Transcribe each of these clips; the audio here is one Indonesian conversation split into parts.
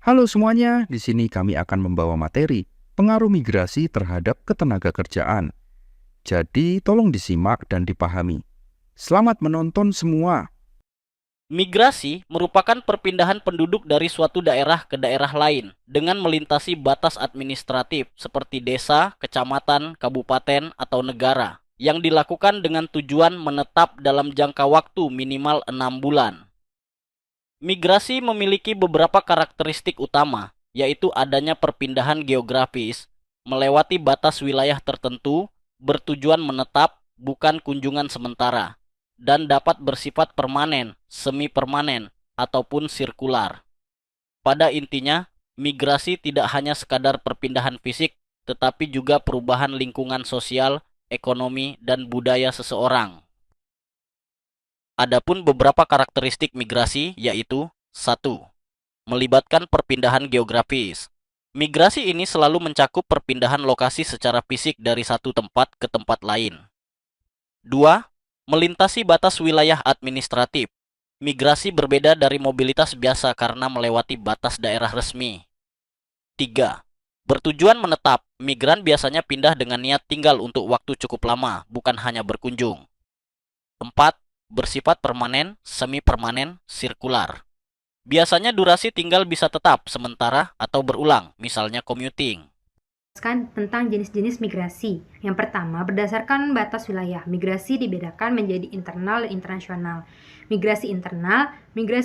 Halo semuanya, di sini kami akan membawa materi pengaruh migrasi terhadap ketenagakerjaan. Jadi, tolong disimak dan dipahami. Selamat menonton semua. Migrasi merupakan perpindahan penduduk dari suatu daerah ke daerah lain dengan melintasi batas administratif seperti desa, kecamatan, kabupaten, atau negara yang dilakukan dengan tujuan menetap dalam jangka waktu minimal 6 bulan. Migrasi memiliki beberapa karakteristik utama, yaitu adanya perpindahan geografis, melewati batas wilayah tertentu, bertujuan menetap, bukan kunjungan sementara, dan dapat bersifat permanen, semi permanen, ataupun sirkular. Pada intinya, migrasi tidak hanya sekadar perpindahan fisik, tetapi juga perubahan lingkungan sosial, ekonomi, dan budaya seseorang. Adapun beberapa karakteristik migrasi yaitu: 1. Melibatkan perpindahan geografis. Migrasi ini selalu mencakup perpindahan lokasi secara fisik dari satu tempat ke tempat lain. 2. Melintasi batas wilayah administratif. Migrasi berbeda dari mobilitas biasa karena melewati batas daerah resmi. 3. Bertujuan menetap. Migran biasanya pindah dengan niat tinggal untuk waktu cukup lama, bukan hanya berkunjung. 4. Bersifat permanen, semi permanen, sirkular. Biasanya durasi tinggal bisa tetap, sementara, atau berulang, misalnya commuting. Tentang jenis-jenis migrasi. Yang pertama, berdasarkan batas wilayah, migrasi dibedakan menjadi internal dan internasional. Migrasi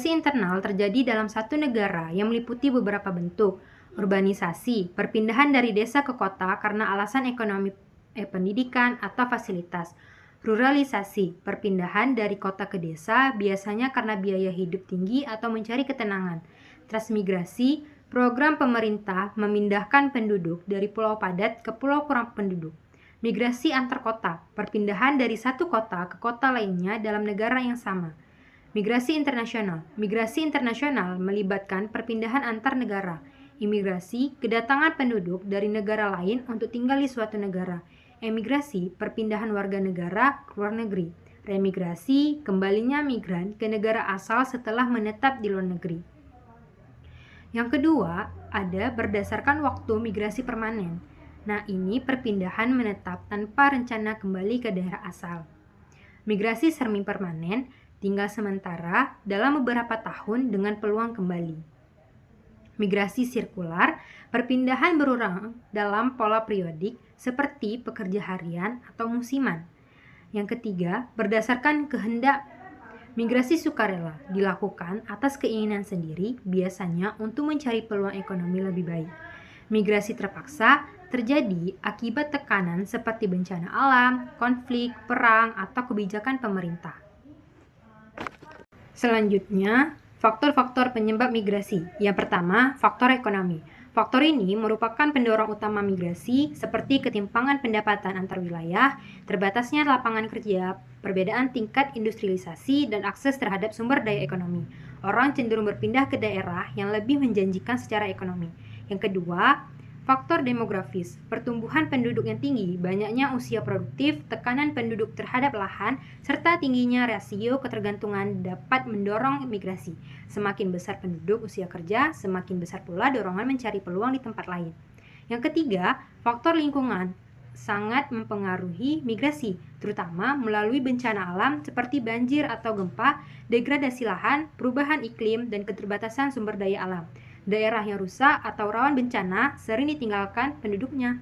internal terjadi dalam satu negara yang meliputi beberapa bentuk. Urbanisasi, perpindahan dari desa ke kota karena alasan ekonomi, pendidikan, atau fasilitas. Ruralisasi, perpindahan dari kota ke desa, biasanya karena biaya hidup tinggi atau mencari ketenangan. Transmigrasi, program pemerintah memindahkan penduduk dari pulau padat ke pulau kurang penduduk. Migrasi antar kota, perpindahan dari satu kota ke kota lainnya dalam negara yang sama. Migrasi internasional melibatkan perpindahan antar negara. Imigrasi, kedatangan penduduk dari negara lain untuk tinggal di suatu negara. Emigrasi, perpindahan warga negara ke luar negeri. Remigrasi, kembalinya migran ke negara asal setelah menetap di luar negeri. Yang kedua, ada berdasarkan waktu migrasi permanen. Nah, ini perpindahan menetap tanpa rencana kembali ke daerah asal. Migrasi semi permanen, tinggal sementara dalam beberapa tahun dengan peluang kembali. Migrasi sirkular, perpindahan berulang dalam pola periodik seperti pekerja harian atau musiman. Yang ketiga, berdasarkan kehendak. Migrasi sukarela dilakukan atas keinginan sendiri, biasanya untuk mencari peluang ekonomi lebih baik. Migrasi terpaksa terjadi akibat tekanan seperti bencana alam, konflik, perang, atau kebijakan pemerintah. Selanjutnya, faktor-faktor penyebab migrasi. Yang pertama, faktor ekonomi. Faktor ini merupakan pendorong utama migrasi seperti ketimpangan pendapatan antar wilayah, terbatasnya lapangan kerja, perbedaan tingkat industrialisasi, dan akses terhadap sumber daya ekonomi. Orang cenderung berpindah ke daerah yang lebih menjanjikan secara ekonomi. Yang kedua, faktor demografis, pertumbuhan penduduk yang tinggi, banyaknya usia produktif, tekanan penduduk terhadap lahan, serta tingginya rasio ketergantungan dapat mendorong migrasi. Semakin besar penduduk usia kerja, semakin besar pula dorongan mencari peluang di tempat lain. Yang ketiga, faktor lingkungan sangat mempengaruhi migrasi, terutama melalui bencana alam seperti banjir atau gempa, degradasi lahan, perubahan iklim, dan keterbatasan sumber daya alam. Daerah yang rusak atau rawan bencana sering ditinggalkan penduduknya.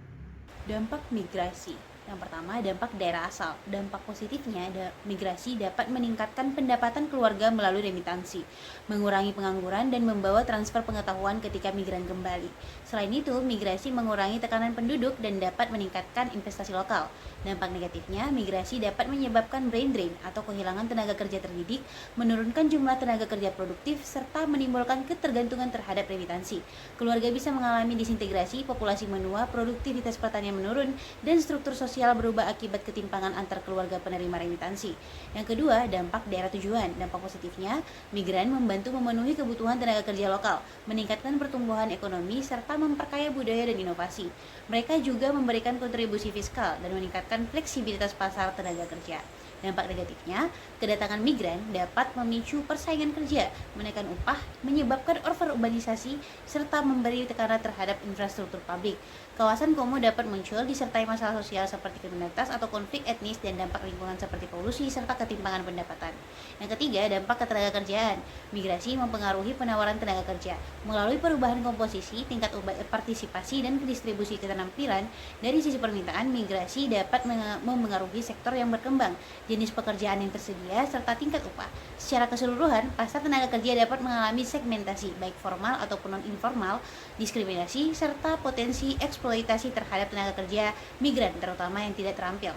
Dampak migrasi. Yang pertama, dampak daerah asal. Dampak positifnya, migrasi dapat meningkatkan pendapatan keluarga melalui remitansi, mengurangi pengangguran, dan membawa transfer pengetahuan ketika migran kembali. Selain itu, migrasi mengurangi tekanan penduduk dan dapat meningkatkan investasi lokal. Dampak negatifnya, migrasi dapat menyebabkan brain drain atau kehilangan tenaga kerja terdidik, menurunkan jumlah tenaga kerja produktif, serta menimbulkan ketergantungan terhadap remitansi. Keluarga bisa mengalami disintegrasi, populasi menua, produktivitas pertanian menurun, dan struktur sosial berubah akibat ketimpangan antar keluarga penerima remitansi. Yang kedua, dampak daerah tujuan. Dampak positifnya, migran membantu memenuhi kebutuhan tenaga kerja lokal, meningkatkan pertumbuhan ekonomi, serta memperkaya budaya dan inovasi. Mereka juga memberikan kontribusi fiskal dan meningkatkan fleksibilitas pasar tenaga kerja. Dampak negatifnya, kedatangan migran dapat memicu persaingan kerja, menekan upah, menyebabkan overurbanisasi, serta memberi tekanan terhadap infrastruktur publik. Kawasan kumuh dapat muncul disertai masalah sosial seperti kriminalitas atau konflik etnis dan dampak lingkungan seperti polusi serta ketimpangan pendapatan. Yang ketiga, dampak ketenagakerjaan. Migrasi mempengaruhi penawaran tenaga kerja. Melalui perubahan komposisi, tingkat partisipasi, dan distribusi keterampilan, dari sisi permintaan, migrasi dapat mempengaruhi sektor yang berkembang, jenis pekerjaan yang tersedia, serta tingkat upah. Secara keseluruhan, pasar tenaga kerja dapat mengalami segmentasi, baik formal ataupun non-informal, diskriminasi, serta potensi eksploitasi terhadap tenaga kerja migran, terutama yang tidak terampil.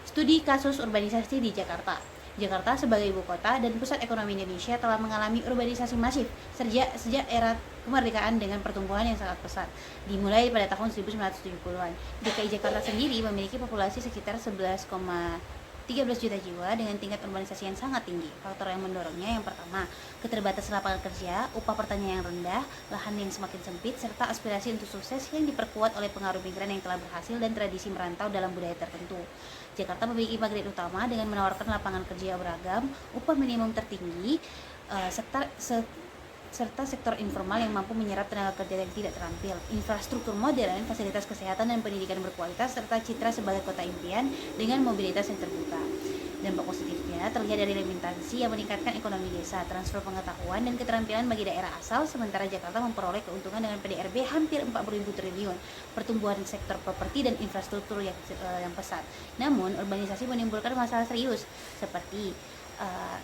Studi kasus urbanisasi di Jakarta. Jakarta sebagai ibu kota dan pusat ekonomi Indonesia telah mengalami urbanisasi masif sejak era kemerdekaan dengan pertumbuhan yang sangat pesat, dimulai pada tahun 1970-an. DKI Jakarta sendiri memiliki populasi sekitar 11,13 juta jiwa dengan tingkat urbanisasi yang sangat tinggi. Faktor yang mendorongnya yang pertama, keterbatasan lapangan kerja, upah pertanian yang rendah, lahan yang semakin sempit, serta aspirasi untuk sukses yang diperkuat oleh pengaruh migran yang telah berhasil dan tradisi merantau dalam budaya tertentu. Jakarta memiliki magnet utama dengan menawarkan lapangan kerja yang beragam, upah minimum tertinggi, serta sektor informal yang mampu menyerap tenaga kerja yang tidak terampil, infrastruktur modern, fasilitas kesehatan dan pendidikan berkualitas, serta citra sebagai kota impian dengan mobilitas yang terbuka. Dampak positifnya terlihat dari remitansi yang meningkatkan ekonomi desa, transfer pengetahuan dan keterampilan bagi daerah asal, sementara Jakarta memperoleh keuntungan dengan PDRB hampir 40.000 triliun, pertumbuhan sektor properti dan infrastruktur yang pesat. Namun, urbanisasi menimbulkan masalah serius, seperti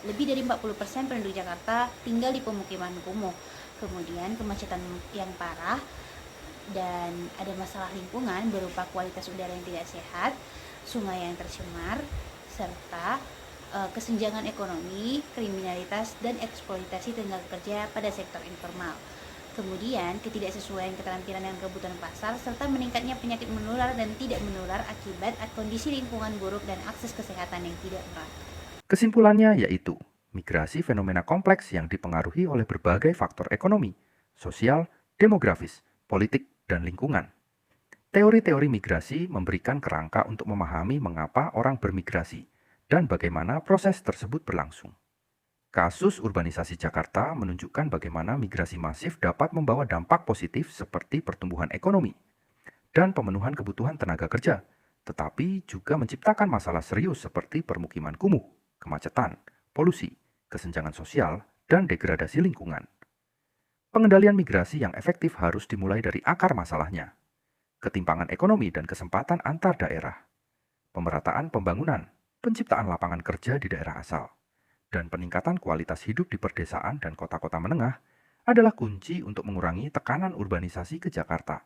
lebih dari 40% penduduk Jakarta tinggal di pemukiman kumuh, kemudian kemacetan yang parah, dan ada masalah lingkungan berupa kualitas udara yang tidak sehat, sungai yang tercemar, serta kesenjangan ekonomi, kriminalitas, dan eksploitasi tenaga kerja pada sektor informal. Kemudian, ketidaksesuaian keterampilan dan kebutuhan pasar, serta meningkatnya penyakit menular dan tidak menular akibat kondisi lingkungan buruk dan akses kesehatan yang tidak merata. Kesimpulannya yaitu, migrasi fenomena kompleks yang dipengaruhi oleh berbagai faktor ekonomi, sosial, demografis, politik, dan lingkungan. Teori-teori migrasi memberikan kerangka untuk memahami mengapa orang bermigrasi dan bagaimana proses tersebut berlangsung. Kasus urbanisasi Jakarta menunjukkan bagaimana migrasi masif dapat membawa dampak positif seperti pertumbuhan ekonomi dan pemenuhan kebutuhan tenaga kerja, tetapi juga menciptakan masalah serius seperti permukiman kumuh, kemacetan, polusi, kesenjangan sosial, dan degradasi lingkungan. Pengendalian migrasi yang efektif harus dimulai dari akar masalahnya. Ketimpangan ekonomi dan kesempatan antar daerah, pemerataan pembangunan, penciptaan lapangan kerja di daerah asal, dan peningkatan kualitas hidup di perdesaan dan kota-kota menengah adalah kunci untuk mengurangi tekanan urbanisasi ke Jakarta.